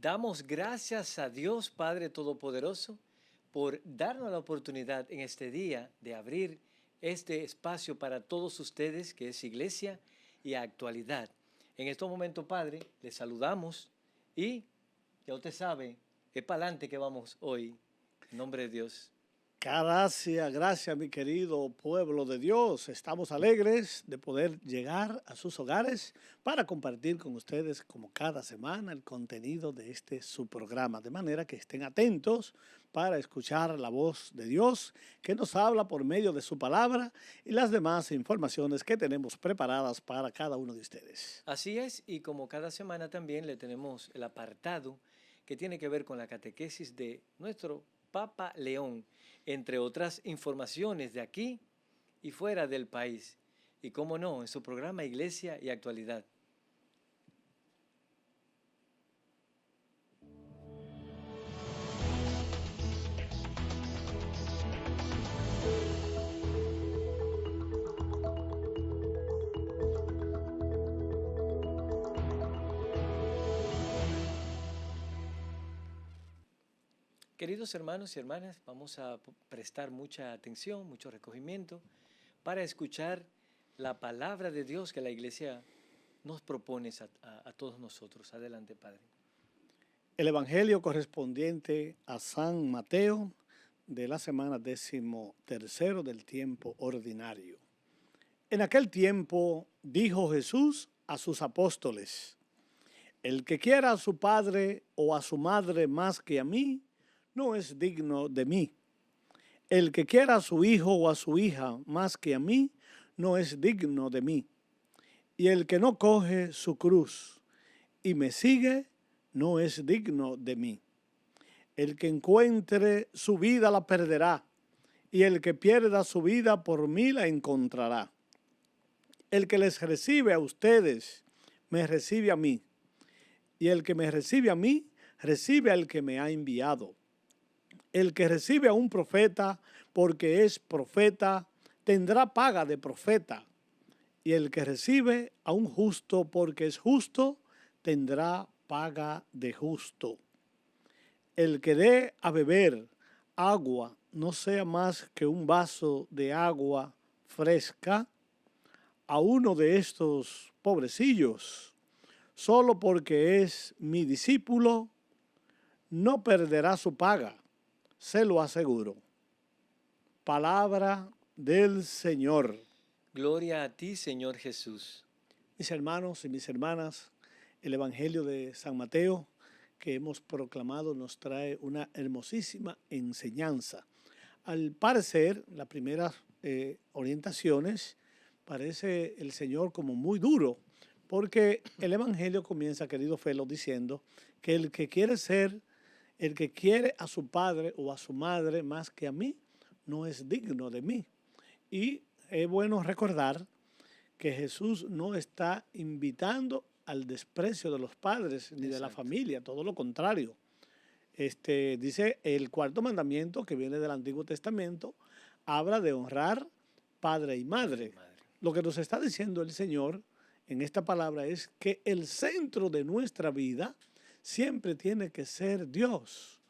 Damos gracias a Dios Padre Todopoderoso por darnos la oportunidad en este día de abrir este espacio para todos ustedes, que es Iglesia y Actualidad. En estos momentos, Padre, les saludamos y ya usted sabe, es para adelante que vamos hoy, en nombre de Dios. Gracias, gracias mi querido pueblo de Dios. Estamos alegres de poder llegar a sus hogares para compartir con ustedes como cada semana el contenido de su programa. De manera que estén atentos para escuchar la voz de Dios que nos habla por medio de su palabra y las demás informaciones que tenemos preparadas para cada uno de ustedes. Así es, y como cada semana también le tenemos el apartado que tiene que ver con la catequesis de nuestro Papa León, entre otras informaciones de aquí y fuera del país. Y cómo no, en su programa Iglesia y Actualidad. Queridos hermanos y hermanas, vamos a prestar mucha atención, mucho recogimiento para escuchar la palabra de Dios que la Iglesia nos propone a todos nosotros. Adelante, Padre. El Evangelio correspondiente a San Mateo de la semana 13ª del tiempo ordinario. En aquel tiempo dijo Jesús a sus apóstoles: el que quiera a su padre o a su madre más que a mí, no es digno de mí. El que quiera a su hijo o a su hija más que a mí, no es digno de mí. Y el que no coge su cruz y me sigue, no es digno de mí. El que encuentre su vida la perderá, y el que pierda su vida por mí la encontrará. El que les recibe a ustedes, me recibe a mí, y el que me recibe a mí, recibe al que me ha enviado. El que recibe a un profeta porque es profeta, tendrá paga de profeta, y el que recibe a un justo porque es justo, tendrá paga de justo. El que dé a beber agua no sea más que un vaso de agua fresca a uno de estos pobrecillos, solo porque es mi discípulo, no perderá su paga, se lo aseguro. Palabra del Señor. Gloria a ti, Señor Jesús. Mis hermanos y mis hermanas, el Evangelio de San Mateo que hemos proclamado nos trae una hermosísima enseñanza. Al parecer, las primeras orientaciones, parece el Señor como muy duro, porque el Evangelio comienza, querido Felo, diciendo que el que quiere a su padre o a su madre más que a mí, no es digno de mí. Y es bueno recordar que Jesús no está invitando al desprecio de los padres ni de la familia, todo lo contrario. Dice el cuarto mandamiento que viene del Antiguo Testamento, habla de honrar padre y madre. Lo que nos está diciendo el Señor en esta palabra es que el centro de nuestra vida siempre tiene que ser Dios,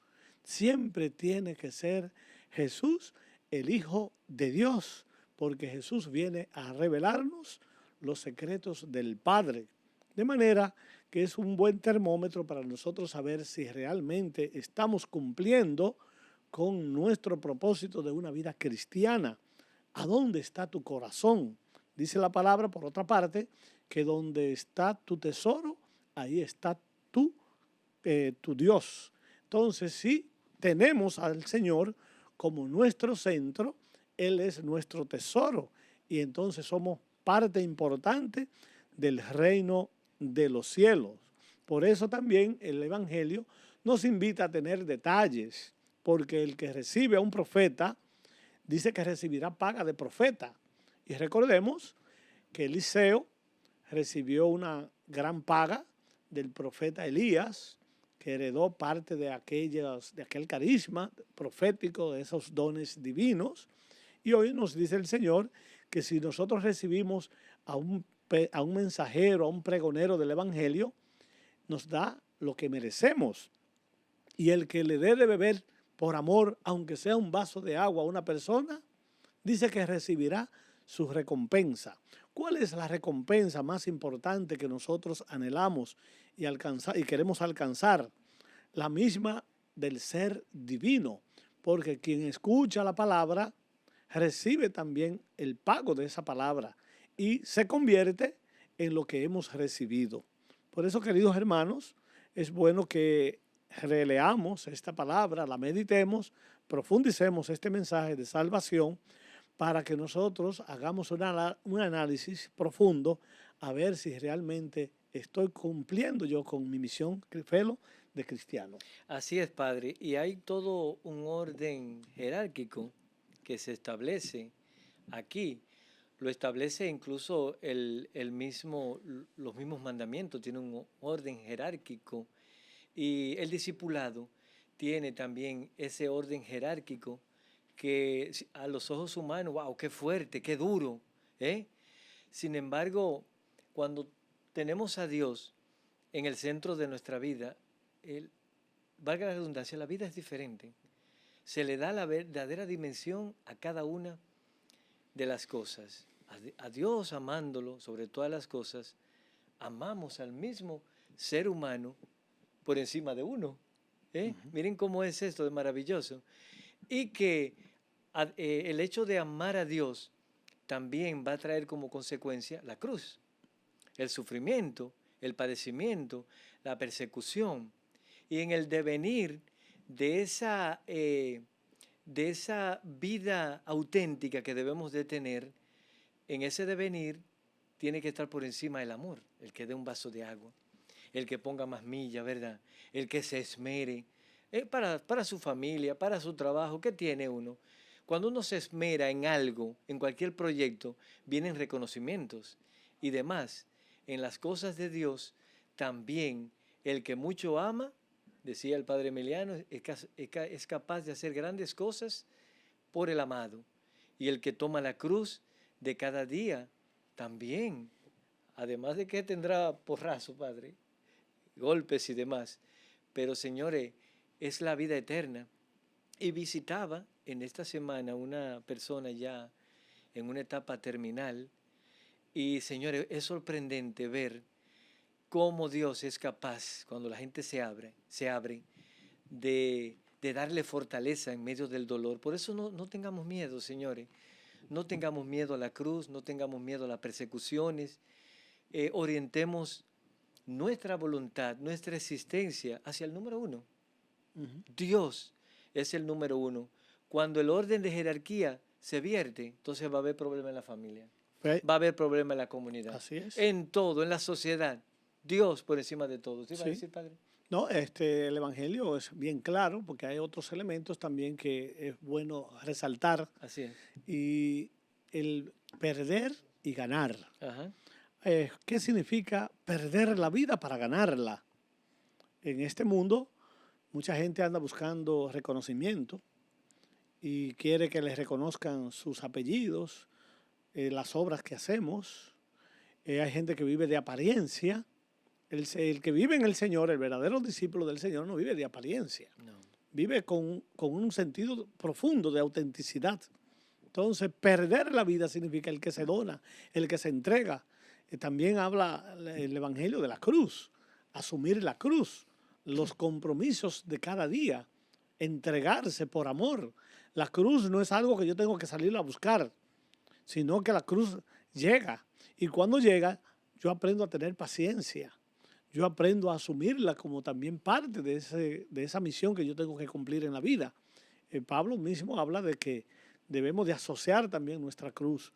siempre tiene que ser Jesús, el Hijo de Dios, porque Jesús viene a revelarnos los secretos del Padre. De manera que es un buen termómetro para nosotros saber si realmente estamos cumpliendo con nuestro propósito de una vida cristiana. ¿A dónde está tu corazón? Dice la palabra, por otra parte, que donde está tu tesoro, ahí está tu Dios. Entonces, si tenemos al Señor como nuestro centro, Él es nuestro tesoro y entonces somos parte importante del reino de los cielos. Por eso también el Evangelio nos invita a tener detalles, porque el que recibe a un profeta dice que recibirá paga de profeta. Y recordemos que Eliseo recibió una gran paga del profeta Elías, que heredó parte de aquel carisma profético, de esos dones divinos. Y hoy nos dice el Señor que si nosotros recibimos a un mensajero, a un pregonero del Evangelio, nos da lo que merecemos. Y el que le dé de beber por amor, aunque sea un vaso de agua a una persona, dice que recibirá su recompensa. ¿Cuál es la recompensa más importante que nosotros anhelamos y queremos alcanzar? La misma del ser divino, porque quien escucha la palabra recibe también el pago de esa palabra y se convierte en lo que hemos recibido. Por eso, queridos hermanos, es bueno que releamos esta palabra, la meditemos, profundicemos este mensaje de salvación para que nosotros hagamos un análisis profundo a ver si realmente estoy cumpliendo yo con mi misión, Felo, de cristiano. Así es, Padre. Y hay todo un orden jerárquico que se establece aquí. Lo establece incluso los mismos mandamientos, tiene un orden jerárquico. Y el discipulado tiene también ese orden jerárquico que a los ojos humanos, wow, qué fuerte, qué duro, ¿eh? Sin embargo, cuando tenemos a Dios en el centro de nuestra vida, valga la redundancia, la vida es diferente. Se le da la verdadera dimensión a cada una de las cosas. A Dios amándolo sobre todas las cosas, amamos al mismo ser humano por encima de uno. Miren cómo es esto de maravilloso. Y que el hecho de amar a Dios también va a traer como consecuencia la cruz, el sufrimiento, el padecimiento, la persecución. Y en el devenir de esa vida auténtica que debemos de tener, en ese devenir tiene que estar por encima el amor, el que dé un vaso de agua, el que ponga más millas, ¿verdad? El que se esmere para su familia, para su trabajo. ¿Qué tiene uno? Cuando uno se esmera en algo, en cualquier proyecto, vienen reconocimientos y demás. En las cosas de Dios, también el que mucho ama, decía el padre Emiliano, es capaz de hacer grandes cosas por el amado. Y el que toma la cruz de cada día, también, además de que tendrá porrazo, Padre, golpes y demás, pero señores, es la vida eterna. Y visitaba en esta semana una persona ya en una etapa terminal y señores, es sorprendente ver cómo Dios es capaz, cuando la gente se abre de darle fortaleza en medio del dolor. Por eso no tengamos miedo, señores. No tengamos miedo a la cruz, no tengamos miedo a las persecuciones. Orientemos nuestra voluntad, nuestra existencia hacia el número uno. Dios es el número uno. Cuando el orden de jerarquía se vierte, entonces va a haber problema en la familia. Va a haber problema en la comunidad. Así es. En todo, en la sociedad. Dios por encima de todo. ¿Sí va a decir, Padre? No, el Evangelio es bien claro porque hay otros elementos también que es bueno resaltar. Así es. Y el perder y ganar. Ajá. ¿Qué significa perder la vida para ganarla? En este mundo, mucha gente anda buscando reconocimiento y quiere que les reconozcan sus apellidos, las obras que hacemos. Hay gente que vive de apariencia. El que vive en el Señor, el verdadero discípulo del Señor, no vive de apariencia. No. Vive con un sentido profundo de autenticidad. Entonces, perder la vida significa el que se dona, el que se entrega. También habla el Evangelio de la cruz, asumir la cruz, los compromisos de cada día, entregarse por amor. La cruz no es algo que yo tengo que salir a buscar, sino que la cruz llega. Y cuando llega, yo aprendo a tener paciencia. Yo aprendo a asumirla como también parte de esa misión que yo tengo que cumplir en la vida. Pablo mismo habla de que debemos de asociar también nuestra cruz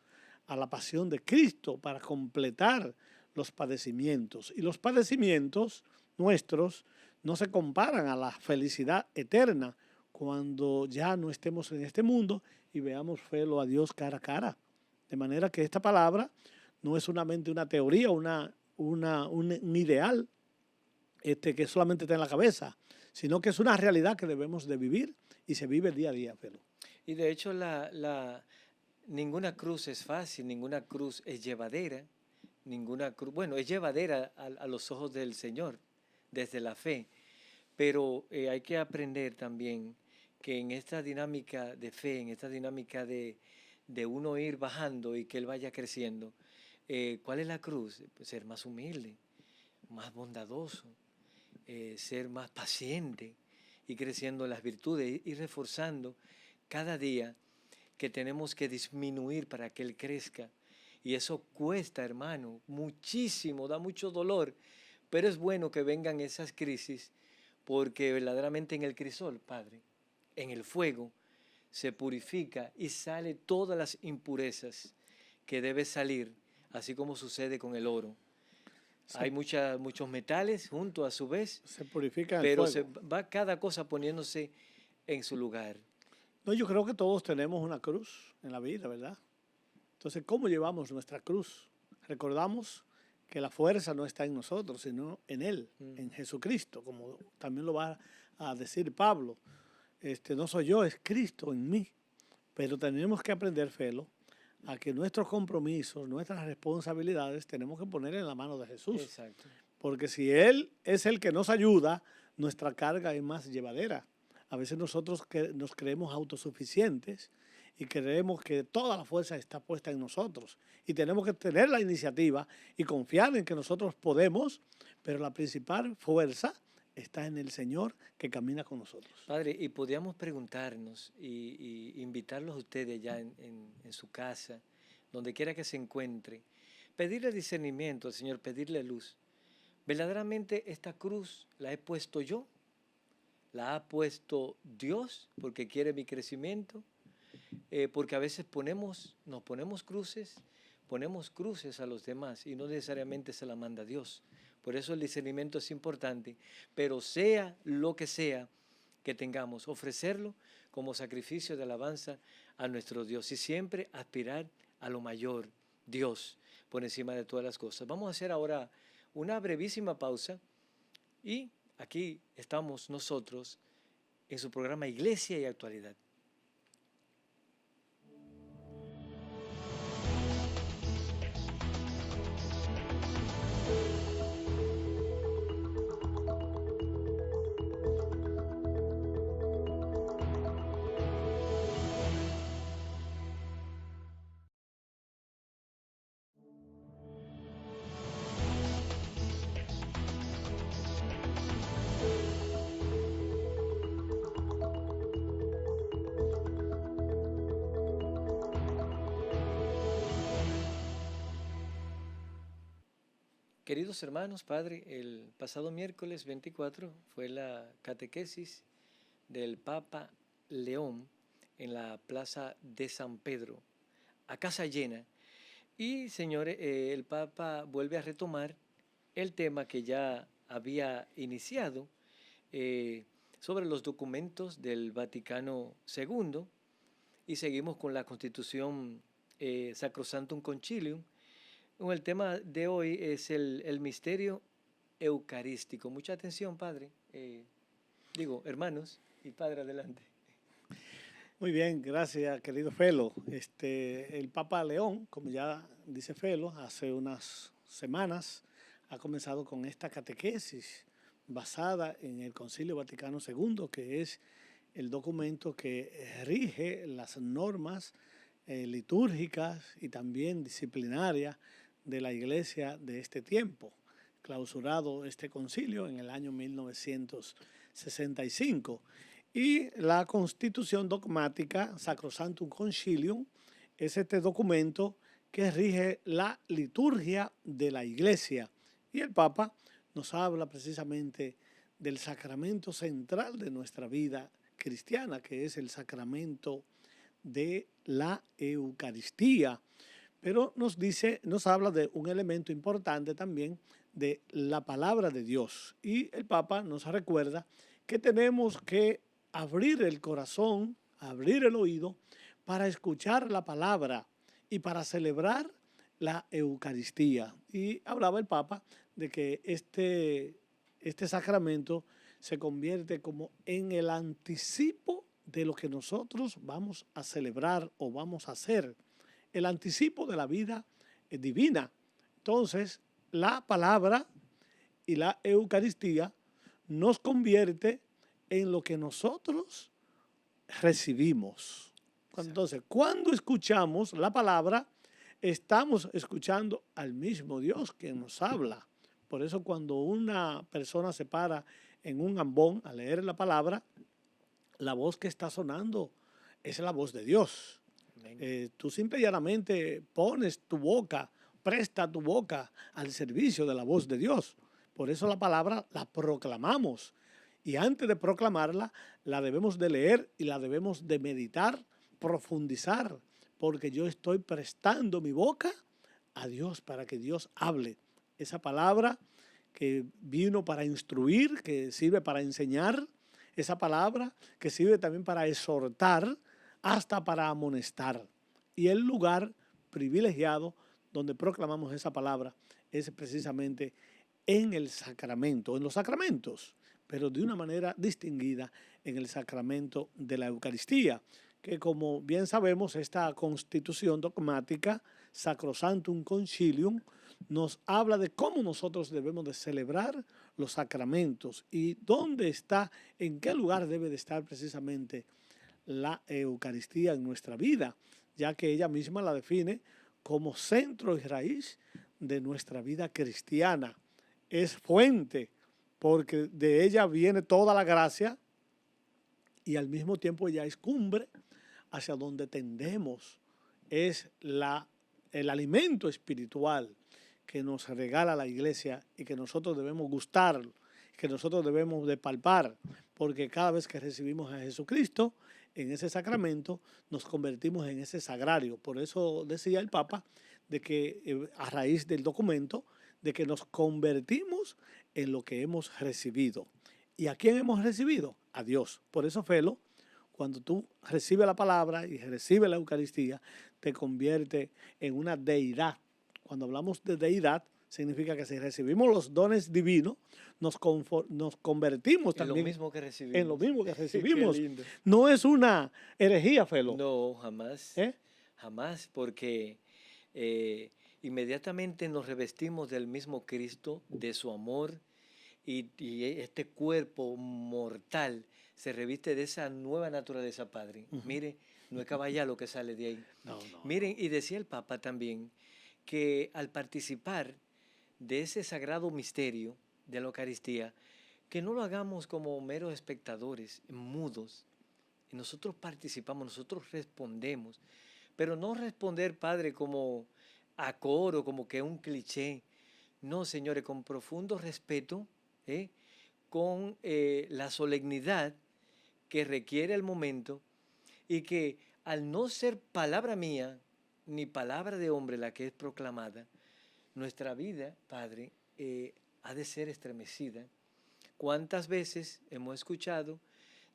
a la pasión de Cristo para completar los padecimientos. Y los padecimientos nuestros no se comparan a la felicidad eterna cuando ya no estemos en este mundo y veamos Felo a Dios cara a cara. De manera que esta palabra no es solamente una teoría, un ideal que solamente está en la cabeza, sino que es una realidad que debemos de vivir y se vive día a día, Felo. Y de hecho ninguna cruz es fácil, ninguna cruz es llevadera, ninguna cruz, bueno, es llevadera a los ojos del Señor, desde la fe. Pero hay que aprender también que en esta dinámica de fe, en esta dinámica de uno ir bajando y que él vaya creciendo, ¿cuál es la cruz? Pues ser más humilde, más bondadoso, ser más paciente y creciendo en las virtudes y reforzando cada día que tenemos que disminuir para que él crezca. Y eso cuesta, hermano, muchísimo, da mucho dolor, pero es bueno que vengan esas crisis porque verdaderamente en el crisol, Padre, en el fuego, se purifica y sale todas las impurezas que debe salir, así como sucede con el oro. Hay muchos metales juntos a su vez, Se purifica en el pero fuego. va cada cosa poniéndose en su lugar. No, yo creo que todos tenemos una cruz en la vida, ¿verdad? Entonces, ¿cómo llevamos nuestra cruz? Recordamos que la fuerza no está en nosotros, sino en Él, en Jesucristo, como también lo va a decir Pablo. No soy yo, es Cristo en mí. Pero tenemos que aprender, Felo, a que nuestros compromisos, nuestras responsabilidades, tenemos que poner en la mano de Jesús. Exacto. Porque si Él es el que nos ayuda, nuestra carga es más llevadera. A veces nosotros nos creemos autosuficientes y creemos que toda la fuerza está puesta en nosotros. Y tenemos que tener la iniciativa y confiar en que nosotros podemos, pero la principal fuerza está en el Señor que camina con nosotros. Padre, y podríamos preguntarnos y invitarlos a ustedes ya en su casa, donde quiera que se encuentre, pedirle discernimiento al Señor, pedirle luz. ¿Verdaderamente esta cruz la he puesto yo? ¿La ha puesto Dios porque quiere mi crecimiento? Porque a veces nos ponemos cruces a los demás y no necesariamente se la manda Dios. Por eso el discernimiento es importante, pero sea lo que sea que tengamos, ofrecerlo como sacrificio de alabanza a nuestro Dios y siempre aspirar a lo mayor, Dios, por encima de todas las cosas. Vamos a hacer ahora una brevísima pausa y aquí estamos nosotros en su programa Iglesia y Actualidad. Queridos hermanos, Padre, el pasado miércoles 24 fue la catequesis del Papa León en la Plaza de San Pedro, a casa llena. Y, señores, el Papa vuelve a retomar el tema que ya había iniciado sobre los documentos del Vaticano II y seguimos con la Constitución Sacrosanctum Concilium. El tema de hoy es el misterio eucarístico. Mucha atención, Padre. Hermanos y Padre, adelante. Muy bien, gracias, querido Felo. El Papa León, como ya dice Felo, hace unas semanas ha comenzado con esta catequesis basada en el Concilio Vaticano II, que es el documento que rige las normas litúrgicas y también disciplinarias de la Iglesia de este tiempo, clausurado este concilio en el año 1965. Y la Constitución Dogmática Sacrosanctum Concilium es este documento que rige la liturgia de la Iglesia. Y el Papa nos habla precisamente del sacramento central de nuestra vida cristiana, que es el sacramento de la Eucaristía. Pero nos habla de un elemento importante también de la palabra de Dios. Y el Papa nos recuerda que tenemos que abrir el corazón, abrir el oído para escuchar la palabra y para celebrar la Eucaristía. Y hablaba el Papa de que este sacramento se convierte como en el anticipo de lo que nosotros vamos a celebrar o vamos a hacer. El anticipo de la vida divina. Entonces, la palabra y la Eucaristía nos convierte en lo que nosotros recibimos. Entonces, cuando escuchamos la palabra, estamos escuchando al mismo Dios que nos habla. Por eso cuando una persona se para en un ambón a leer la palabra, la voz que está sonando es la voz de Dios. Tú simple y llanamente pones tu boca, presta tu boca al servicio de la voz de Dios. Por eso la palabra la proclamamos. Y antes de proclamarla, la debemos de leer y la debemos de meditar, profundizar, porque yo estoy prestando mi boca a Dios para que Dios hable. Esa palabra que vino para instruir, que sirve para enseñar, esa palabra que sirve también para exhortar, hasta para amonestar. Y el lugar privilegiado donde proclamamos esa palabra es precisamente en el sacramento, en los sacramentos, pero de una manera distinguida en el sacramento de la Eucaristía, que como bien sabemos, esta constitución dogmática, Sacrosanctum Concilium, nos habla de cómo nosotros debemos de celebrar los sacramentos y dónde está, en qué lugar debe de estar precisamente la Eucaristía en nuestra vida, ya que ella misma la define como centro y raíz de nuestra vida cristiana. Es fuente, porque de ella viene toda la gracia y al mismo tiempo ella es cumbre hacia donde tendemos. Es el alimento espiritual que nos regala la iglesia y que nosotros debemos gustar, que nosotros debemos de palpar, porque cada vez que recibimos a Jesucristo en ese sacramento, nos convertimos en ese sagrario. Por eso decía el Papa de que a raíz del documento, de que nos convertimos en lo que hemos recibido. ¿Y a quién hemos recibido? A Dios. Por eso, Felo, cuando tú recibes la palabra y recibes la Eucaristía, te convierte en una deidad. Cuando hablamos de deidad, significa que si recibimos los dones divinos, nos convertimos también en lo mismo que recibimos. En lo mismo que recibimos. Qué lindo. No es una herejía, Felo. No, jamás. Jamás, porque inmediatamente nos revestimos del mismo Cristo, de su amor, y este cuerpo mortal se reviste de esa nueva naturaleza, Padre. Mire, no es caballa lo que sale de ahí. Miren, y decía el Papa también que al participar de ese sagrado misterio de la Eucaristía, que no lo hagamos como meros espectadores, mudos. Y nosotros participamos, nosotros respondemos, pero no responder, Padre, como a coro, como que es un cliché. No, señores, con profundo respeto, con la solemnidad que requiere el momento y que al no ser palabra mía ni palabra de hombre la que es proclamada, nuestra vida, Padre, ha de ser estremecida. ¿Cuántas veces hemos escuchado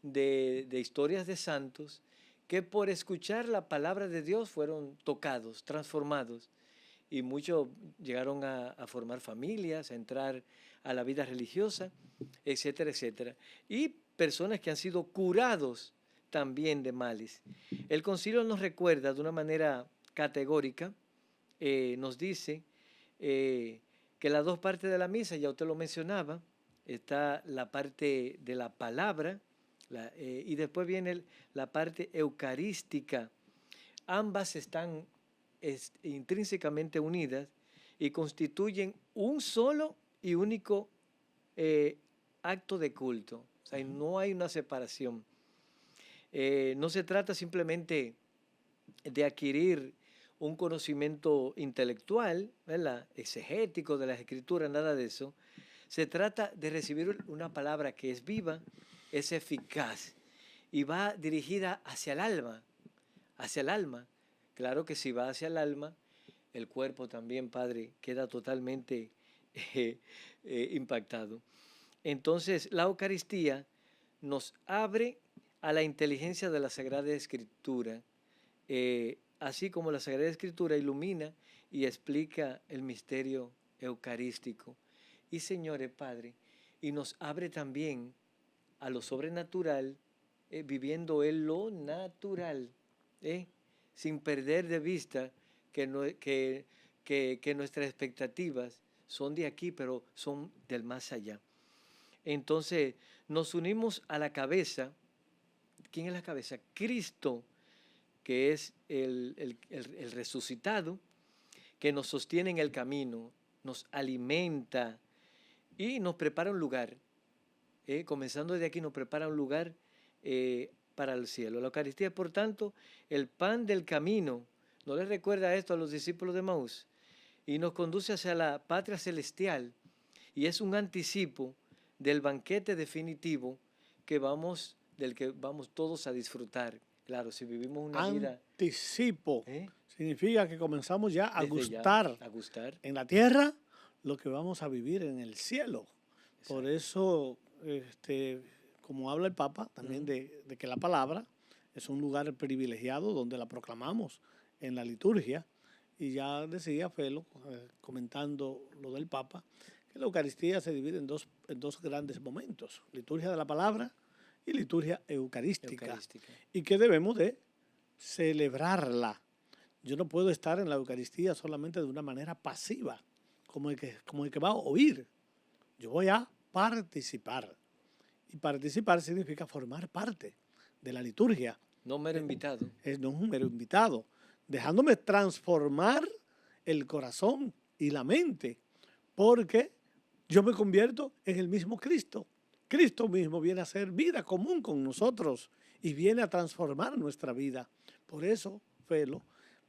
de historias de santos que por escuchar la palabra de Dios fueron tocados, transformados? Y muchos llegaron a formar familias, a entrar a la vida religiosa, etcétera, etcétera. Y personas que han sido curados también de males. El concilio nos recuerda de una manera categórica, nos dice que las dos partes de la misa, ya usted lo mencionaba, está la parte de la palabra y después viene la parte eucarística. Ambas están intrínsecamente unidas y constituyen un solo y único acto de culto. O sea, no hay una separación. No se trata simplemente de adquirir un conocimiento intelectual, ¿verdad?, exegético de las escrituras, nada de eso. Se trata de recibir una palabra que es viva, es eficaz y va dirigida hacia el alma, hacia el alma. Claro que si va hacia el alma, el cuerpo también, Padre, queda totalmente impactado. Entonces, la Eucaristía nos abre a la inteligencia de la Sagrada Escritura, así como la Sagrada Escritura ilumina y explica el misterio eucarístico. Y, señores, Padre, y nos abre también a lo sobrenatural, viviendo en lo natural, sin perder de vista que nuestras expectativas son de aquí, pero son del más allá. Entonces nos unimos a la cabeza. ¿Quién es la cabeza? Cristo, que es el resucitado, que nos sostiene en el camino, nos alimenta y nos prepara un lugar. Comenzando desde aquí, nos prepara un lugar para el cielo. La Eucaristía es, por tanto, el pan del camino. ¿No les recuerda esto a los discípulos de Maús? Y nos conduce hacia la patria celestial. Y es un anticipo del banquete definitivo del que vamos todos a disfrutar. Claro, si vivimos una vida... Anticipo. Significa que comenzamos ya a gustar en la tierra lo que vamos a vivir en el cielo. Exacto. Por eso, como habla el Papa, también de que la palabra es un lugar privilegiado donde la proclamamos en la liturgia. Y ya decía Felo, comentando lo del Papa, que la Eucaristía se divide en dos grandes momentos, liturgia de la palabra y liturgia eucarística. Y que debemos de celebrarla. Yo no puedo estar en la Eucaristía solamente de una manera pasiva, como el que va a oír. Yo voy a participar. Y participar significa formar parte de la liturgia. No mero invitado. No es un mero invitado. Dejándome transformar el corazón y la mente, porque yo me convierto en el mismo Cristo. Cristo mismo viene a ser vida común con nosotros y viene a transformar nuestra vida. Por eso, Felo,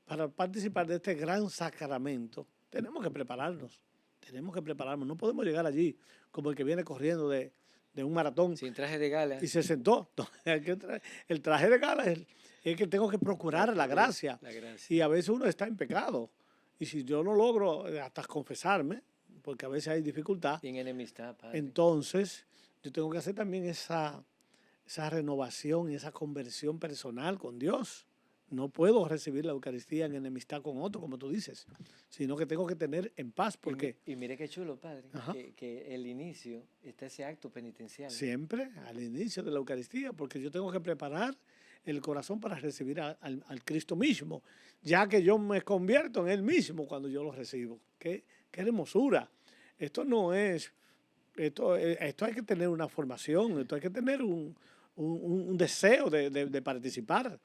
para participar de este gran sacramento, tenemos que prepararnos. No podemos llegar allí como el que viene corriendo de un maratón. Sin traje de gala. Y se sentó. El traje de gala es que tengo que procurar la gracia. Y a veces uno está en pecado. Y si yo no logro hasta confesarme, porque a veces hay dificultad. Y en enemistad, padre. Entonces, yo tengo que hacer también esa renovación y esa conversión personal con Dios. No puedo recibir la Eucaristía en enemistad con otro, como tú dices, sino que tengo que tener en paz. Porque y mire qué chulo, padre, que el inicio está ese acto penitencial. Siempre al inicio de la Eucaristía, porque yo tengo que preparar el corazón para recibir al Cristo mismo, ya que yo me convierto en Él mismo cuando yo lo recibo. ¡Qué hermosura! Esto no es... Esto hay que tener una formación, esto hay que tener un deseo de participar.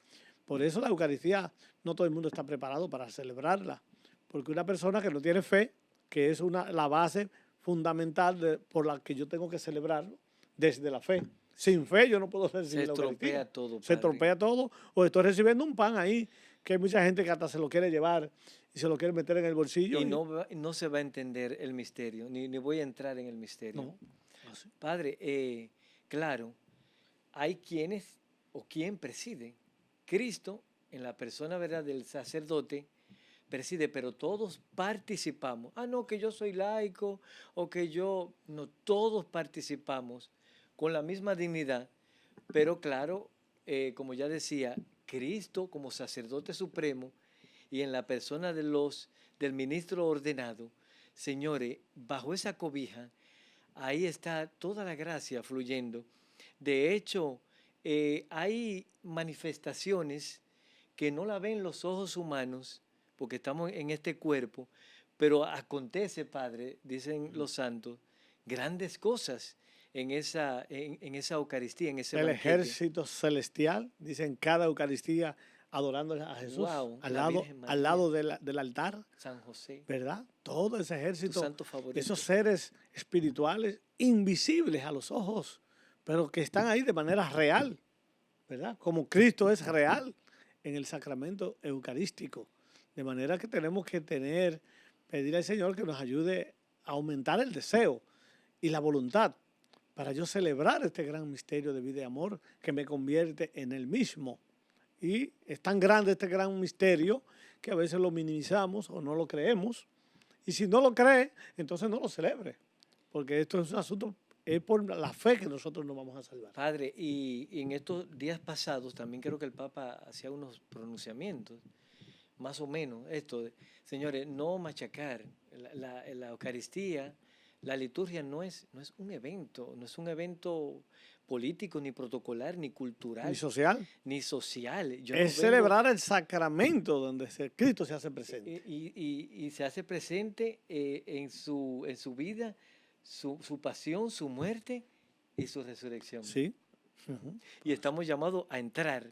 Por eso la Eucaristía, no todo el mundo está preparado para celebrarla. Porque una persona que no tiene fe, que es la base fundamental por la que yo tengo que celebrarlo, desde la fe. Sin fe yo no puedo recibir la Eucaristía. Se estropea todo. O estoy recibiendo un pan ahí, que hay mucha gente que hasta se lo quiere llevar y se lo quiere meter en el bolsillo. Y no se va a entender el misterio, ni voy a entrar en el misterio. No. Padre, claro, hay quienes o quien preside. Cristo, en la persona, ¿verdad?, del sacerdote, preside, pero todos participamos. No, que yo soy laico o que yo... No, todos participamos con la misma dignidad, pero claro, como ya decía, Cristo como sacerdote supremo y en la persona del ministro ordenado, señores, bajo esa cobija, ahí está toda la gracia fluyendo. De hecho, hay manifestaciones que no la ven los ojos humanos, porque estamos en este cuerpo, pero acontece, Padre, dicen los santos, grandes cosas en esa Eucaristía, en ese banquete. Ejército celestial, dicen cada Eucaristía adorando a Jesús, wow, al lado del altar. San José. ¿Verdad? Todo ese ejército, santo favorito. Esos seres espirituales invisibles a los ojos, pero que están ahí de manera real, ¿verdad? Como Cristo es real en el sacramento eucarístico. De manera que tenemos que pedir al Señor que nos ayude a aumentar el deseo y la voluntad para yo celebrar este gran misterio de vida y amor que me convierte en Él mismo. Y es tan grande este gran misterio que a veces lo minimizamos o no lo creemos. Y si no lo cree, entonces no lo celebre. Porque esto es un asunto, es por la fe que nosotros nos vamos a salvar. Padre, y en estos días pasados también creo que el Papa hacía unos pronunciamientos, más o menos, señores, no machacar la Eucaristía. La liturgia no es un evento político, ni protocolar, ni cultural. Ni social. Es celebrar el sacramento donde Cristo se hace presente. Y se hace presente en su vida, su pasión, su muerte y su resurrección. Sí. Ujú. Y estamos llamados a entrar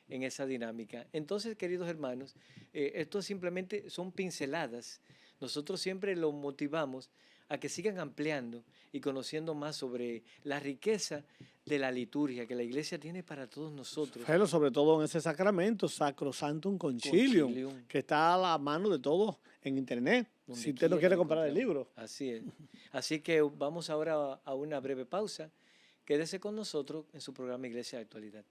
en esa dinámica. Entonces, queridos hermanos, esto simplemente son pinceladas. Nosotros siempre los motivamos a que sigan ampliando y conociendo más sobre la riqueza de la liturgia que la iglesia tiene para todos nosotros. Pero sobre todo en ese sacramento, Sacrosanctum Concilium, Concilium. que está a la mano de todos en internet, Donde si usted no quiera quiere lo comprar el encontramos. libro. Así es. Así que vamos ahora a una breve pausa. Quédese con nosotros en su programa Iglesia de Actualidad.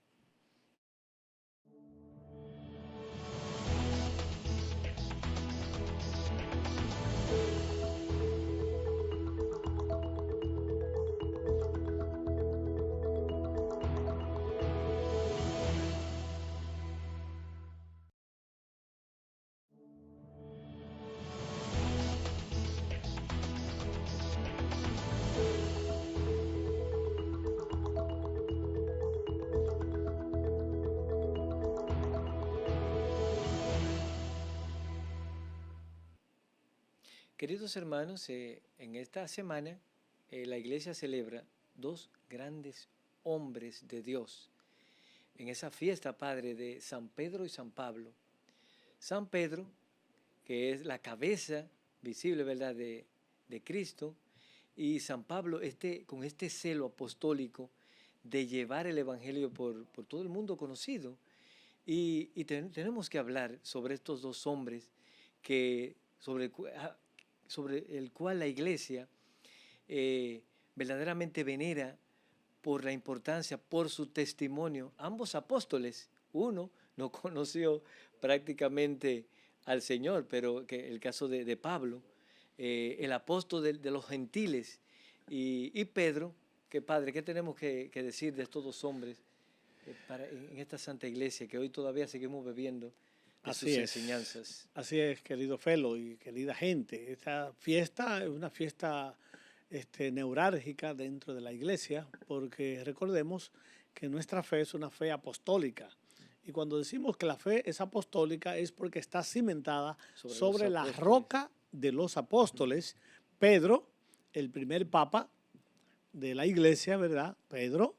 Queridos hermanos, en esta semana la iglesia celebra dos grandes hombres de Dios. En esa fiesta, Padre, de San Pedro y San Pablo. San Pedro, que es la cabeza visible, ¿verdad?, de Cristo, y San Pablo con este celo apostólico de llevar el Evangelio por todo el mundo conocido. Y tenemos que hablar sobre estos dos hombres sobre el cual la iglesia verdaderamente venera por la importancia, por su testimonio. Ambos apóstoles, uno no conoció prácticamente al Señor, pero que el caso de Pablo, el apóstol de los gentiles, y Pedro, que Padre, ¿qué tenemos que decir de estos dos hombres en esta Santa Iglesia que hoy todavía seguimos bebiendo de sus enseñanzas? Así es, querido Felo y querida gente. Esta fiesta es una fiesta neurálgica dentro de la iglesia, porque recordemos que nuestra fe es una fe apostólica. Y cuando decimos que la fe es apostólica es porque está cimentada sobre la roca de los apóstoles. Pedro, el primer papa de la iglesia, ¿verdad? Pedro,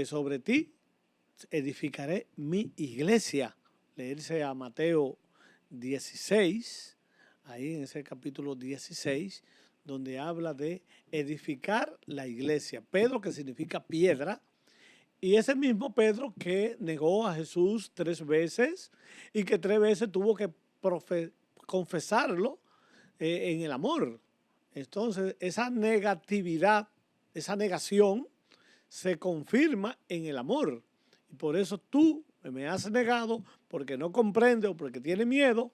sobre ti edificaré mi iglesia. Leerse a Mateo 16, ahí en ese capítulo 16, donde habla de edificar la iglesia. Pedro, que significa piedra, y ese mismo Pedro que negó a Jesús 3 veces y que 3 veces tuvo que confesarlo en el amor. Entonces, esa negatividad, esa negación se confirma en el amor. Y por eso tú me has negado porque no comprende o porque tiene miedo,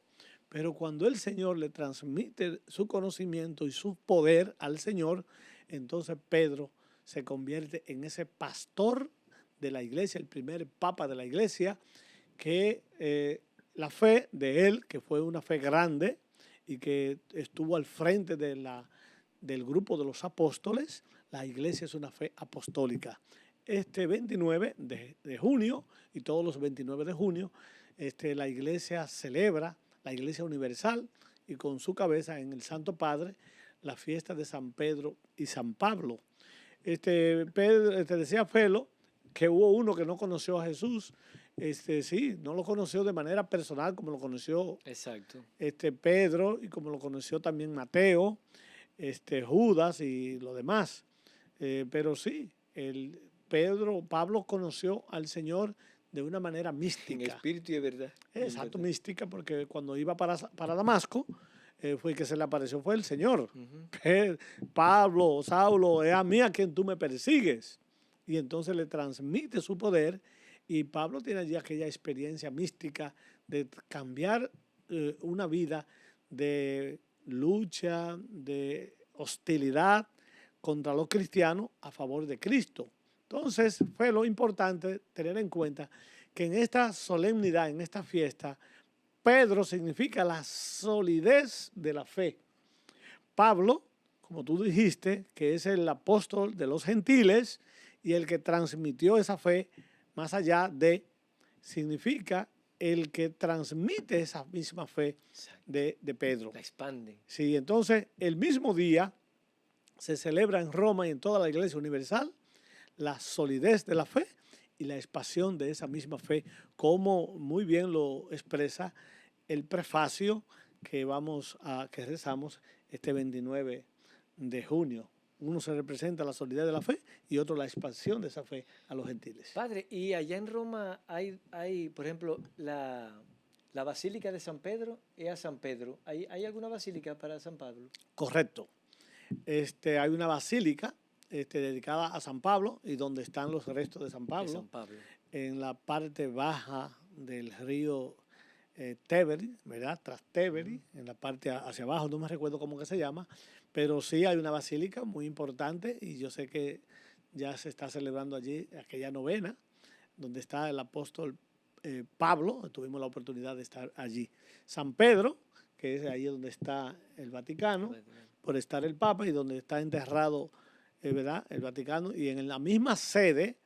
pero cuando el Señor le transmite su conocimiento y su poder al Señor, entonces Pedro se convierte en ese pastor de la iglesia, el primer papa de la iglesia, que la fe de él, que fue una fe grande y que estuvo al frente del grupo de los apóstoles, la iglesia es una fe apostólica. Este 29 de junio y todos los 29 de junio, la iglesia celebra, la iglesia universal, y con su cabeza en el Santo Padre, la fiesta de San Pedro y San Pablo. Pedro, te decía Felo que hubo uno que no conoció a Jesús. Sí, no lo conoció de manera personal como lo conoció Pedro y como lo conoció también Mateo, Judas y lo demás. Pero sí, Pablo conoció al Señor de una manera mística. En espíritu y de verdad. Exacto, mística, porque cuando iba para Damasco, fue que se le apareció, fue el Señor. Pablo, Saulo, es a mí a quien tú me persigues. Y entonces le transmite su poder, y Pablo tiene allí aquella experiencia mística de cambiar una vida de lucha, de hostilidad contra los cristianos a favor de Cristo. Entonces fue lo importante tener en cuenta que en esta solemnidad, en esta fiesta, Pedro significa la solidez de la fe. Pablo, como tú dijiste, que es el apóstol de los gentiles y el que transmitió esa fe más allá de, significa el que transmite esa misma fe de Pedro. La expande. Sí, entonces el mismo día se celebra en Roma y en toda la Iglesia Universal la solidez de la fe y la expansión de esa misma fe, como muy bien lo expresa el prefacio que rezamos este 29 de junio. Uno se representa la solidez de la fe y otro la expansión de esa fe a los gentiles. Padre, y allá en Roma hay por ejemplo, la Basílica de San Pedro es a San Pedro. ¿Hay alguna basílica para San Pablo? Correcto. Hay una basílica dedicada a San Pablo y donde están los restos de San Pablo, De San Pablo. en la parte baja del río Teveri, ¿verdad? Trastevere, en la parte hacia abajo, no me recuerdo cómo que se llama, pero sí hay una basílica muy importante y yo sé que ya se está celebrando allí aquella novena, donde está el apóstol Pablo, tuvimos la oportunidad de estar allí. San Pedro, que es ahí donde está el Vaticano, por estar el Papa y donde está enterrado, ¿verdad? El Vaticano, y en la misma sede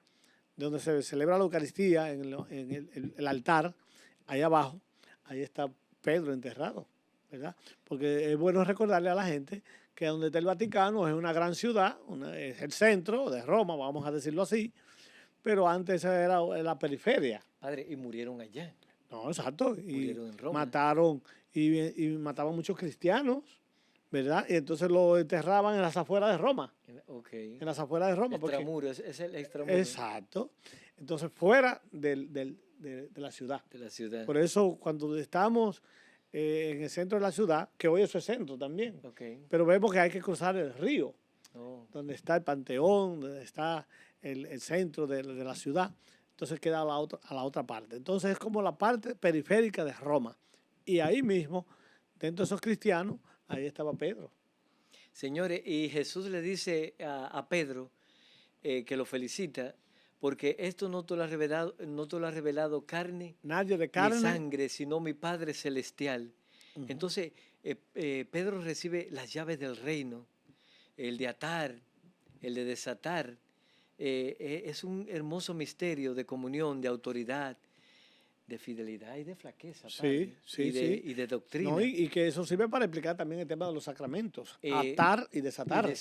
donde se celebra la Eucaristía, en el altar, ahí abajo, ahí está Pedro enterrado, ¿verdad? Porque es bueno recordarle a la gente que donde está el Vaticano es una gran ciudad, es el centro de Roma, vamos a decirlo así, pero antes era la periferia. Padre, y murieron allá. No, exacto. Murieron en Roma. Mataron, y mataban muchos cristianos, ¿verdad? Y entonces lo enterraban en las afueras de Roma. Okay. En las afueras de Roma. Extramuro, es el extramuro. Exacto. Entonces, fuera de la ciudad. De la ciudad. Por eso, cuando estamos en el centro de la ciudad, que hoy eso es centro también, Okay. pero vemos que hay que cruzar el río, Oh. donde está el Panteón, donde está el centro de la ciudad. Entonces queda a la otra parte. Entonces es como la parte periférica de Roma. Y ahí mismo, dentro de esos cristianos, ahí estaba Pedro. Señores, y Jesús le dice a Pedro que lo felicita porque esto no te lo ha revelado carne, Nadie de ni carne. sangre, sino mi Padre Celestial. Entonces, Pedro recibe las llaves del reino, el de atar, el de desatar. Es un hermoso misterio de comunión, de autoridad, de fidelidad y de flaqueza, Padre, Sí, y de doctrina. No, y que eso sirve para explicar también el tema de los sacramentos. Atar y desatar.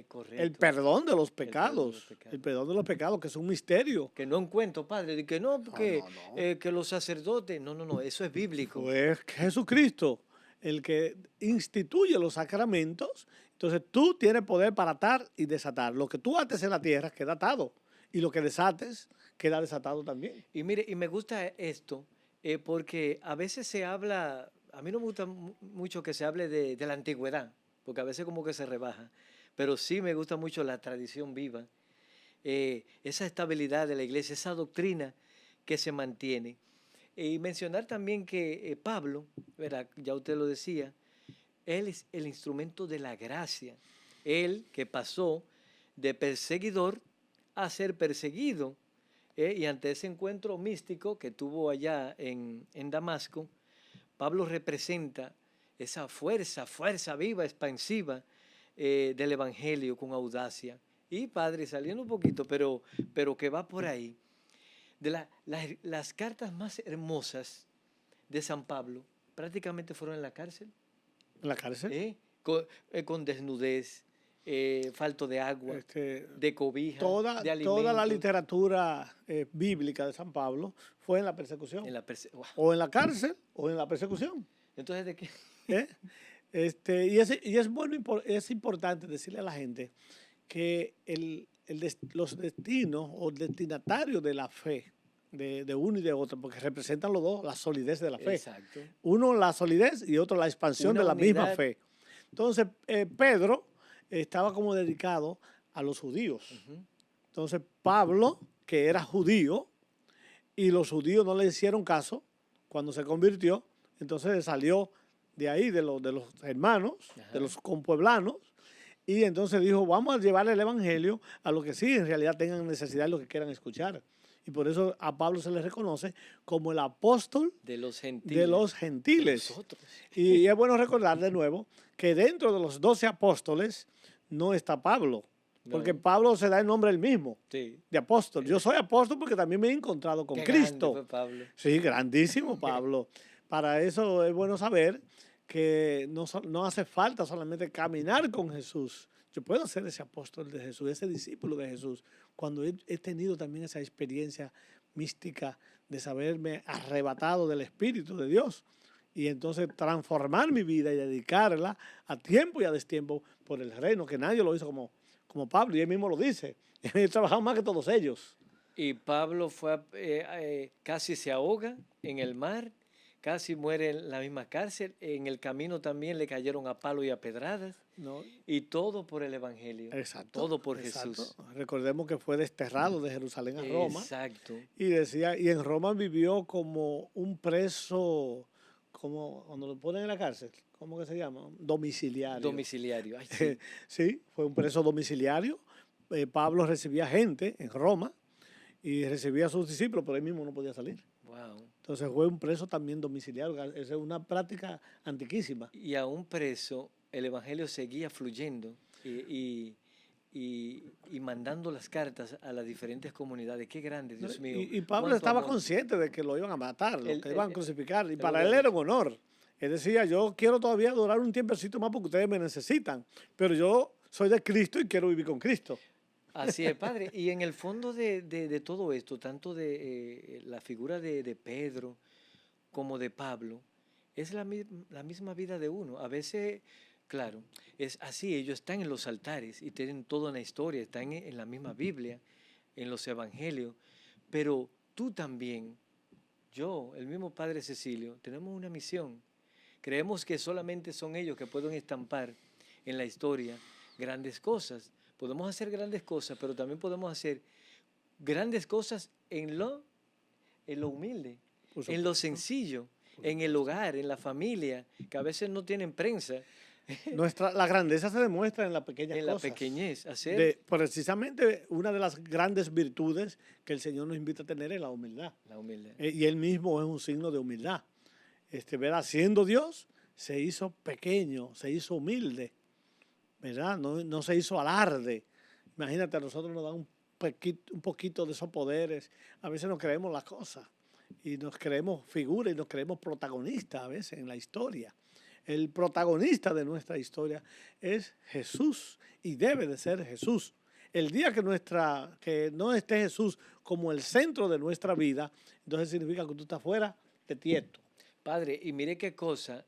Correcto. El perdón de los pecados. El perdón de los pecados, que es un misterio. Que no encuentro, Padre, de que no, porque No. que los sacerdotes, no, eso es bíblico. Pues Jesucristo, el que instituye los sacramentos, entonces tú tienes poder para atar y desatar. Lo que tú ates en la tierra queda atado y lo que desates queda desatado también. Y mire, y me gusta esto porque a veces se habla, a mí no me gusta mucho que se hable de la antigüedad, porque a veces como que se rebaja, pero sí me gusta mucho la tradición viva, esa estabilidad de la iglesia, esa doctrina que se mantiene. Y mencionar también que Pablo, ¿verdad? Ya usted lo decía, él es el instrumento de la gracia. Él que pasó de perseguidor a ser perseguido. Y ante ese encuentro místico que tuvo allá en Damasco, Pablo representa esa fuerza viva, expansiva del Evangelio con audacia. Y Padre, saliendo un poquito, pero que va por ahí, de las cartas más hermosas de San Pablo prácticamente fueron en la cárcel. ¿En la cárcel? Con desnudez, falto de agua, de cobija, de alimentos. Toda la literatura bíblica de San Pablo fue en la persecución. Wow. O en la cárcel o en la persecución. Entonces, ¿de qué? Es importante decirle a la gente que los destinos o el destinatario de la fe de uno y de otro, porque representan los dos la solidez de la fe. Exacto. Uno la solidez y otro la expansión de la misma fe. Entonces, Pedro estaba como dedicado a los judíos. Entonces, Pablo, que era judío, y los judíos no le hicieron caso cuando se convirtió, entonces salió de ahí, de los hermanos, de los compueblanos, y entonces dijo, vamos a llevarle el evangelio a los que sí en realidad tengan necesidad y los que quieran escuchar. Y por eso a Pablo se le reconoce como el apóstol de los gentiles. De nosotros. Y es bueno recordar de nuevo que dentro de los 12 apóstoles no está Pablo, porque Pablo se da el nombre él mismo, de apóstol. Yo soy apóstol porque también me he encontrado con Cristo. Fue Pablo. Sí, grandísimo Pablo. Para eso es bueno saber que no hace falta solamente caminar con Jesús, yo puedo ser ese apóstol de Jesús, ese discípulo de Jesús, cuando he tenido también esa experiencia mística de saberme arrebatado del Espíritu de Dios y entonces transformar mi vida y dedicarla a tiempo y a destiempo por el reino, que nadie lo hizo como Pablo, y él mismo lo dice. He trabajado más que todos ellos. Y Pablo casi se ahoga en el mar, casi muere en la misma cárcel. En el camino también le cayeron a palo y a pedradas. ¿No? Y todo por el Evangelio. Exacto. Todo por Exacto. Jesús. Recordemos que fue desterrado de Jerusalén a Roma. Exacto. Y en Roma vivió como un preso, como cuando lo ponen en la cárcel, ¿cómo que se llama? Domiciliario. Domiciliario. Ay, sí. Sí, fue un preso domiciliario. Pablo recibía gente en Roma y recibía a sus discípulos, pero él mismo no podía salir. Wow. Entonces fue un preso también domiciliario. Esa es una práctica antiquísima. Y a un preso el Evangelio seguía fluyendo y mandando las cartas a las diferentes comunidades. Qué grande, Dios mío. Y Pablo estaba consciente de que lo iban a matar, que lo iban a crucificar. Y para él era un honor. Él decía, yo quiero todavía durar un tiempecito más porque ustedes me necesitan, pero yo soy de Cristo y quiero vivir con Cristo. Así es, Padre. Y en el fondo de todo esto, tanto de la figura de Pedro como de Pablo, es la misma vida de uno. A veces, claro, es así, ellos están en los altares y tienen toda una historia, están en la misma Biblia, en los evangelios, pero tú también, yo, el mismo Padre Cecilio, tenemos una misión. Creemos que solamente son ellos que pueden estampar en la historia grandes cosas. Podemos hacer grandes cosas, pero también podemos hacer grandes cosas en lo humilde, en lo sencillo, en el hogar, en la familia, que a veces no tienen prensa. La grandeza se demuestra en las pequeñas cosas. En la pequeñez. Precisamente una de las grandes virtudes que el Señor nos invita a tener es la humildad. La humildad. Y Él mismo es un signo de humildad. ¿Verdad? Siendo Dios, se hizo pequeño, se hizo humilde, ¿verdad? No se hizo alarde. Imagínate, a nosotros nos dan un poquito de esos poderes. A veces nos creemos las cosas y nos creemos figuras y nos creemos protagonistas a veces en la historia. El protagonista de nuestra historia es Jesús y debe de ser Jesús. El día que no esté Jesús como el centro de nuestra vida, entonces significa que tú estás fuera de tiesto. Padre, y mire qué cosa,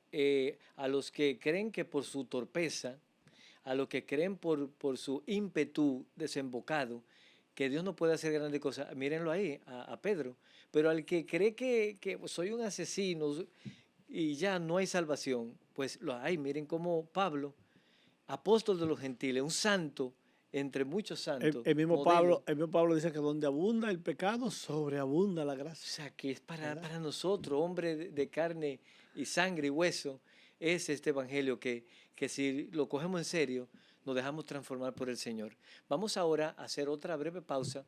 a los que creen que por su torpeza, a los que creen por su ímpetu desembocado, que Dios no puede hacer grandes cosas, mírenlo ahí, a Pedro. Pero al que cree que soy un asesino y ya no hay salvación, pues lo hay. Miren cómo Pablo, apóstol de los gentiles, un santo entre muchos santos. El mismo Pablo dice que donde abunda el pecado, sobreabunda la gracia. O sea, que es para nosotros, hombre de carne y sangre y hueso, es este evangelio que si lo cogemos en serio, nos dejamos transformar por el Señor. Vamos ahora a hacer otra breve pausa.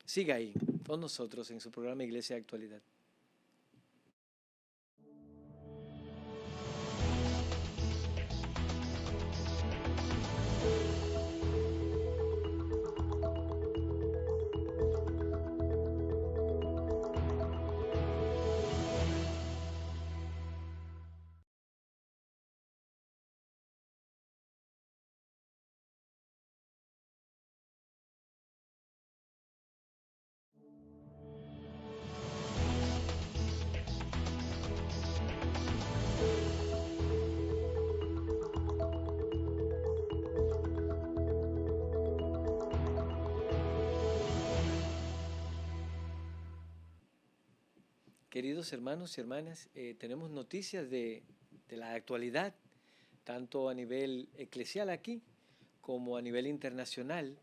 Siga ahí con nosotros en su programa Iglesia de Actualidad. Queridos hermanos y hermanas, tenemos noticias de la actualidad, tanto a nivel eclesial aquí como a nivel internacional.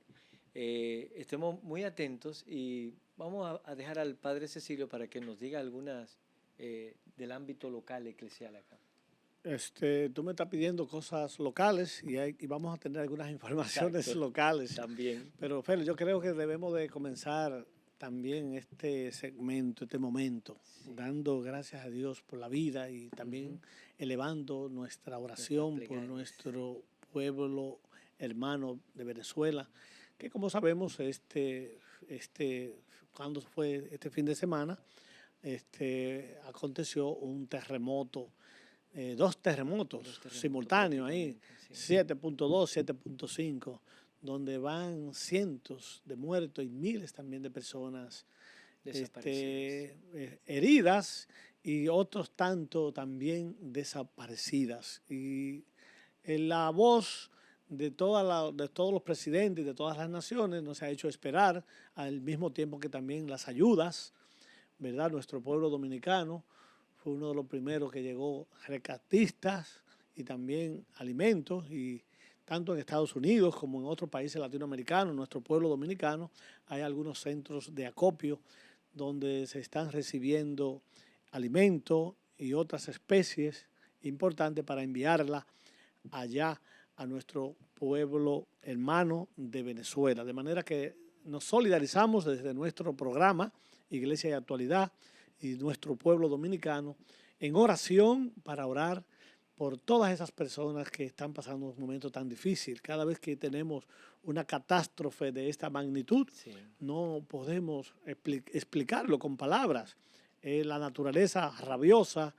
Estemos muy atentos y vamos a dejar al Padre Cecilio para que nos diga algunas del ámbito local eclesial acá. Tú me estás pidiendo cosas locales y vamos a tener algunas informaciones Exacto. locales. También. Pero, Félix, yo creo que debemos de comenzar también este segmento, este momento, dando gracias a Dios por la vida y también elevando nuestra oración por nuestro pueblo hermano de Venezuela, que como sabemos, cuando fue este fin de semana, aconteció un terremoto dos terremotos Dos terremotos simultáneos ahí, prácticamente, sí. 7.2, 7.5, donde van cientos de muertos y miles también de personas Desaparecidas. heridas y otros tanto también desaparecidas. Y la voz de todos los presidentes de todas las naciones nos ha hecho esperar, al mismo tiempo que también las ayudas, ¿verdad? Nuestro pueblo dominicano fue uno de los primeros que llegó rescatistas y también alimentos, y tanto en Estados Unidos como en otros países latinoamericanos, nuestro pueblo dominicano, hay algunos centros de acopio donde se están recibiendo alimentos y otras especies importantes para enviarla allá a nuestro pueblo hermano de Venezuela. De manera que nos solidarizamos desde nuestro programa Iglesia y Actualidad y nuestro pueblo dominicano en oración para orar por todas esas personas que están pasando un momento tan difícil. Cada vez que tenemos una catástrofe de esta magnitud, Sí. no podemos explicarlo con palabras. La naturaleza rabiosa,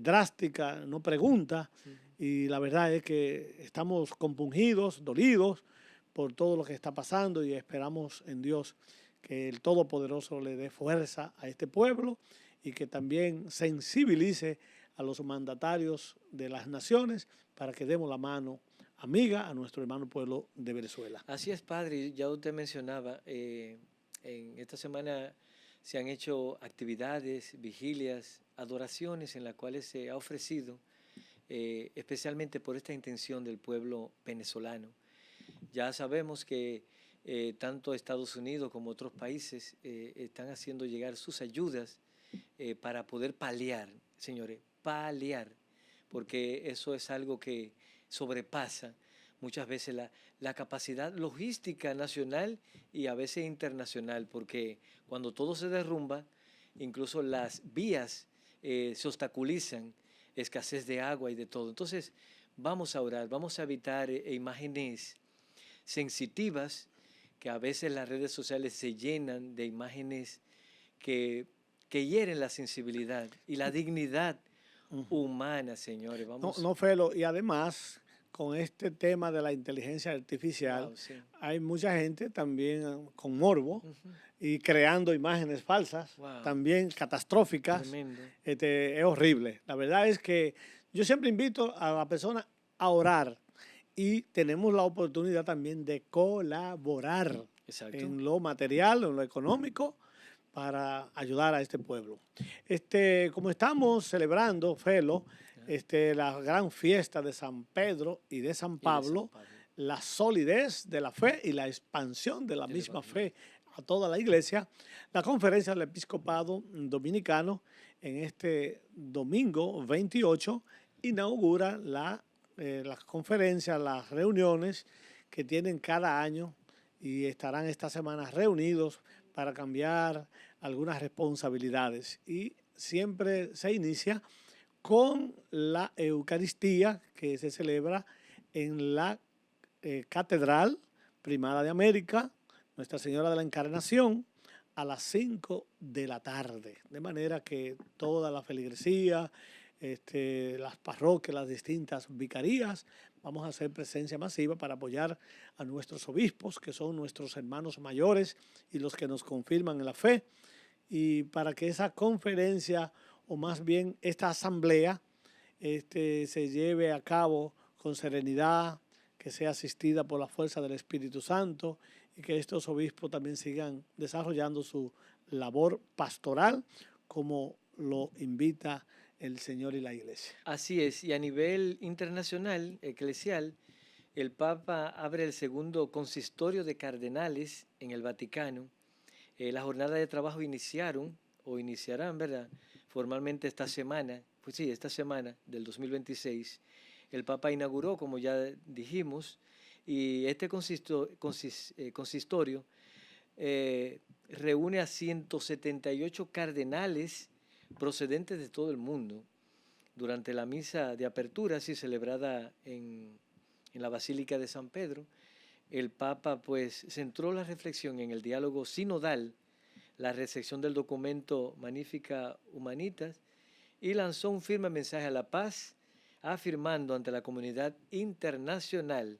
drástica, no pregunta, y la verdad es que estamos compungidos, dolidos por todo lo que está pasando, y esperamos en Dios que el Todopoderoso le dé fuerza a este pueblo y que también sensibilice a los mandatarios de las naciones para que demos la mano amiga a nuestro hermano pueblo de Venezuela. Así es, padre. Ya usted mencionaba, en esta semana se han hecho actividades, vigilias, adoraciones en las cuales se ha ofrecido, especialmente por esta intención del pueblo venezolano. Ya sabemos que tanto Estados Unidos como otros países están haciendo llegar sus ayudas para poder paliar, señores, paliar, porque eso es algo que sobrepasa muchas veces la capacidad logística nacional y a veces internacional, porque cuando todo se derrumba, incluso las vías se obstaculizan, escasez de agua y de todo. Entonces, vamos a orar, vamos a evitar imágenes sensitivas, que a veces las redes sociales se llenan de imágenes que, que hieren la sensibilidad y la dignidad humana, señores. No, Vamos. no, Felo, y además, con este tema de la inteligencia artificial, Wow, sí. hay mucha gente también con morbo y creando imágenes falsas, Wow, también catastróficas. tremendo. Es horrible. La verdad es que yo siempre invito a la persona a orar, y tenemos la oportunidad también de colaborar Exacto. en lo material, en lo económico, para ayudar a este pueblo. Como estamos celebrando, Felo, la gran fiesta de San Pedro y de San Y de Pablo, San Pablo. la solidez de la fe y la expansión de la Del misma Evangelio. fe a toda la iglesia, la Conferencia del Episcopado Dominicano en este domingo 28 inaugura las conferencias, las reuniones que tienen cada año, y estarán esta semana reunidos para cambiar algunas responsabilidades. Y siempre se inicia con la Eucaristía que se celebra en la Catedral Primada de América, Nuestra Señora de la Encarnación, a las 5 de la tarde. De manera que toda la feligresía, las parroquias, las distintas vicarías, vamos a hacer presencia masiva para apoyar a nuestros obispos, que son nuestros hermanos mayores y los que nos confirman en la fe, y para que esa conferencia, o más bien esta asamblea, se lleve a cabo con serenidad, que sea asistida por la fuerza del Espíritu Santo, y que estos obispos también sigan desarrollando su labor pastoral como lo invita el Señor y la Iglesia. Así es, y a nivel internacional, eclesial, el Papa abre el segundo consistorio de cardenales en el Vaticano. Las jornadas de trabajo iniciarán, ¿verdad? Formalmente esta semana, pues sí, esta semana del 2026. El Papa inauguró, como ya dijimos, y este consistorio reúne a 178 cardenales procedentes de todo el mundo. Durante la misa de apertura, así celebrada en la Basílica de San Pedro, el Papa pues centró la reflexión en el diálogo sinodal, la recepción del documento Magnificat Humanitas, y lanzó un firme mensaje a la paz, afirmando ante la comunidad internacional,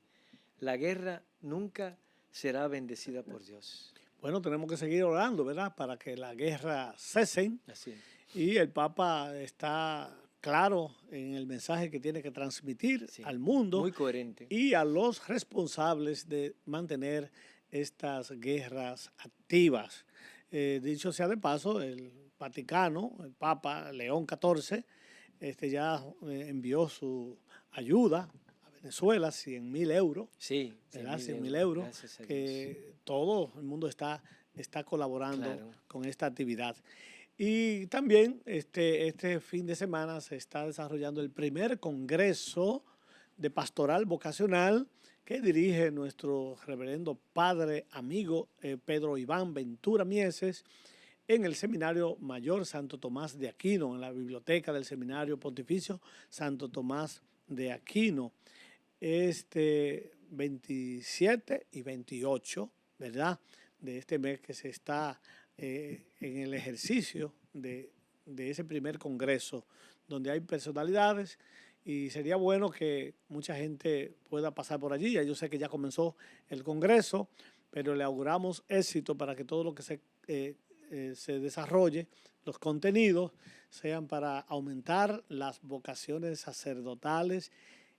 la guerra nunca será bendecida por Dios. Bueno, tenemos que seguir orando, ¿verdad? Para que la guerra cesen. Así. Y el Papa está claro en el mensaje que tiene que transmitir Sí, al mundo muy coherente. y a los responsables de mantener estas guerras activas. Dicho sea de paso, el Vaticano, el Papa León XIV, ya envió su ayuda a Venezuela, 100.000 euros, Sí, ¿verdad? 100.000 100.000 euros. euros, Gracias a Dios. que todo el mundo está colaborando Claro. con esta actividad. Y también este fin de semana se está desarrollando el primer congreso de pastoral vocacional que dirige nuestro reverendo padre amigo Pedro Iván Ventura Mieses en el Seminario Mayor Santo Tomás de Aquino, en la biblioteca del Seminario Pontificio Santo Tomás de Aquino, 27 y 28, ¿verdad?, de este mes que se está en el ejercicio de ese primer congreso, donde hay personalidades y sería bueno que mucha gente pueda pasar por allí. Yo sé que ya comenzó el congreso, pero le auguramos éxito para que todo lo que se desarrolle, los contenidos, sean para aumentar las vocaciones sacerdotales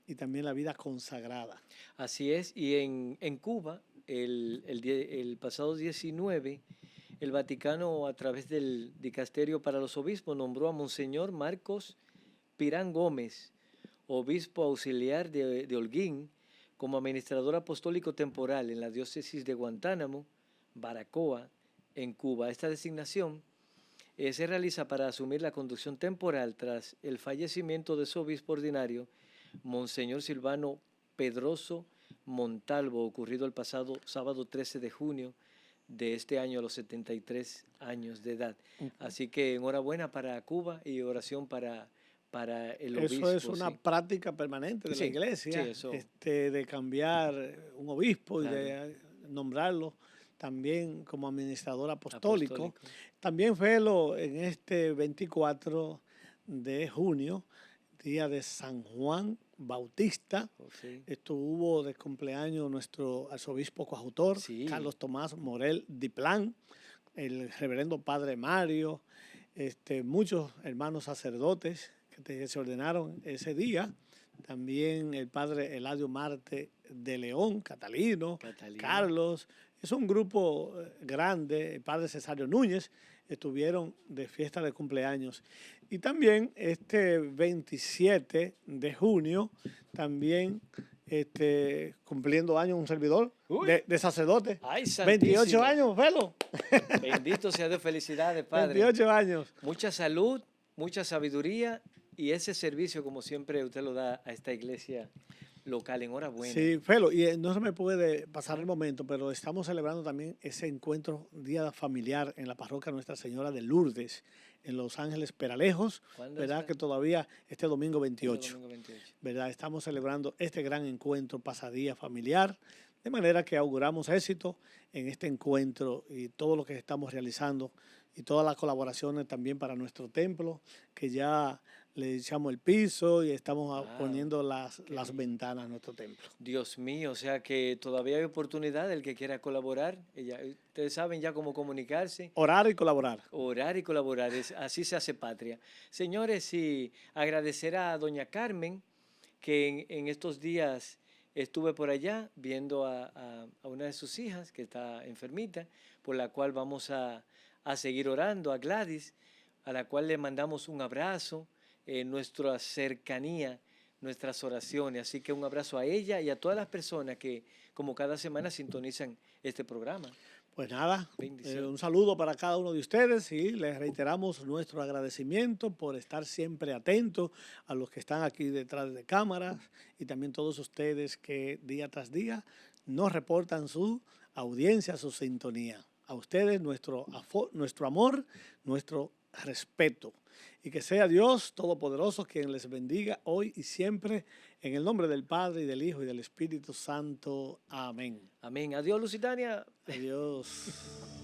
y también la vida consagrada. Así es, y en Cuba, el pasado 19, el Vaticano, a través del Dicasterio para los Obispos, nombró a Monseñor Marcos Pirán Gómez, obispo auxiliar de Holguín, como administrador apostólico temporal en la diócesis de Guantánamo, Baracoa, en Cuba. Esta designación se realiza para asumir la conducción temporal tras el fallecimiento de su obispo ordinario, Monseñor Silvano Pedroso Montalvo, ocurrido el pasado sábado 13 de junio de este año a los 73 años de edad. Así que enhorabuena para Cuba y oración para el obispo. Eso es una práctica permanente de la iglesia, de cambiar un obispo y de nombrarlo también como administrador apostólico. También Felo, en este 24 de junio, día de San Juan Bautista, estuvo de cumpleaños nuestro arzobispo coadjutor, Carlos Tomás Morel Diplán, el reverendo padre Mario, muchos hermanos sacerdotes que se ordenaron ese día. También el padre Eladio Marte de León, Catalino, Carlos. Es un grupo grande. El padre Cesario Núñez estuvieron de fiesta de cumpleaños. Y también este 27 de junio, también cumpliendo años un servidor de sacerdote. ¡Ay, 28 años, Felo. Bendito sea Dios, felicidades, Padre. 28 años. Mucha salud, mucha sabiduría y ese servicio, como siempre, usted lo da a esta iglesia local. Enhorabuena. Sí, Felo, y no se me puede pasar el momento, pero estamos celebrando también ese encuentro día familiar en la parroquia Nuestra Señora de Lourdes, en Los Ángeles Peralejos, ¿verdad? Está? Que todavía este domingo 28, ¿verdad? Estamos celebrando este gran encuentro pasadía familiar, de manera que auguramos éxito en este encuentro y todo lo que estamos realizando y todas las colaboraciones también para nuestro templo, que ya le echamos el piso y estamos poniendo las ventanas a nuestro templo. Dios mío, o sea que todavía hay oportunidad del que quiera colaborar. Ustedes saben ya cómo comunicarse. Orar y colaborar. Orar y colaborar, así se hace patria. Señores, y agradecer a doña Carmen, que en estos días estuve por allá viendo a una de sus hijas que está enfermita, por la cual vamos a seguir orando, a Gladys, a la cual le mandamos un abrazo, nuestra cercanía, nuestras oraciones. Así que un abrazo a ella y a todas las personas que, como cada semana, sintonizan este programa. Pues nada, un saludo para cada uno de ustedes y les reiteramos nuestro agradecimiento por estar siempre atentos a los que están aquí detrás de cámaras y también todos ustedes que día tras día nos reportan su audiencia, su sintonía. A ustedes nuestro amor, nuestro respeto. Y que sea Dios Todopoderoso quien les bendiga hoy y siempre, en el nombre del Padre, y del Hijo, y del Espíritu Santo. Amén. Amén. Adiós, Lusitania. Adiós.